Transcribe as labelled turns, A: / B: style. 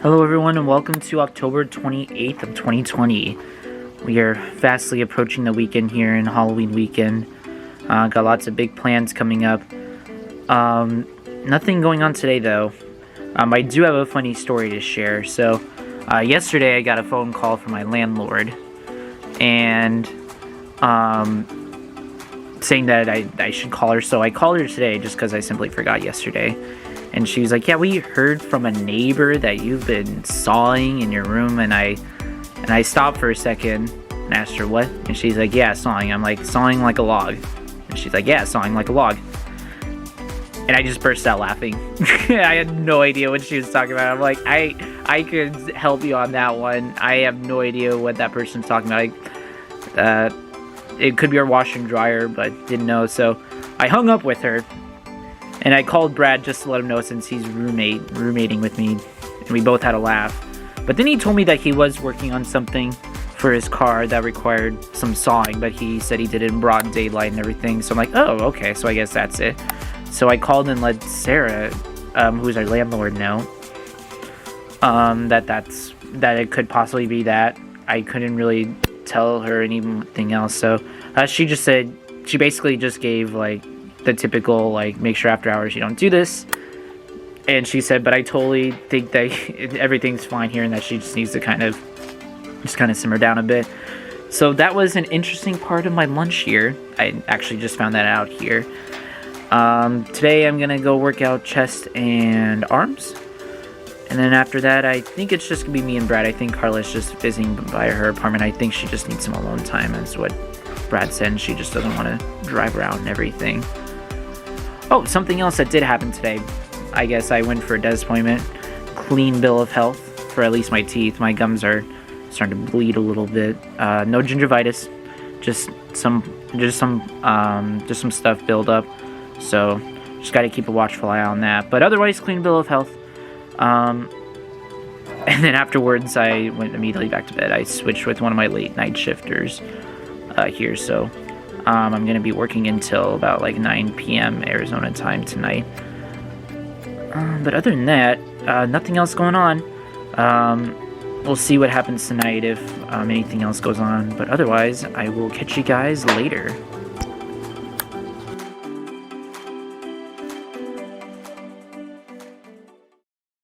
A: Hello everyone and welcome to October 28th of 2020. We are fastly approaching the weekend here in Halloween weekend. Got lots of big plans coming up. Nothing going on today though. I do have a funny story to share. So yesterday I got a phone call from my landlord and saying that I should call her. So I called her today just because I simply forgot yesterday. And she was like, yeah, we heard from a neighbor that you've been sawing in your room. And I stopped for a second and asked her what? And she's like, yeah, sawing. I'm like, sawing like a log. And she's like, yeah, sawing like a log. And I just burst out laughing. I had no idea what she was talking about. I'm like, I could help you on that one. I have no idea what that person's talking about. It could be our washer and dryer, but didn't know. So I hung up with her. And I called Brad just to let him know since he's roommating with me, and we both had a laugh. But then he told me that he was working on something for his car that required some sawing, but he said he did it in broad daylight and everything. So I'm like, oh, okay, so I guess that's it. So I called and let Sarah, who's our landlord, know that it could possibly be that. I couldn't really tell her anything else, so she basically just gave like the typical, like, make sure after hours you don't do this. And she said, but I totally think that everything's fine here and that she just needs to kind of simmer down a bit. So that was an interesting part of my lunch here. I actually just found that out here. Today I'm gonna go work out chest and arms. And then after that, I think it's just gonna be me and Brad. I think Carla's just visiting by her apartment. I think she just needs some alone time. That's what Brad said, and she just doesn't want to drive around and everything. Oh, something else that did happen today. I guess I went for a dentist appointment. Clean bill of health for at least my teeth. My gums are starting to bleed a little bit. No gingivitis, just some stuff build up. So just got to keep a watchful eye on that. But otherwise, clean bill of health. And then afterwards, I went immediately back to bed. I switched with one of my late night shifters here, so I'm going to be working until about like 9 p.m. Arizona time tonight. But other than that, nothing else going on. We'll see what happens tonight if anything else goes on. But otherwise, I will catch you guys later.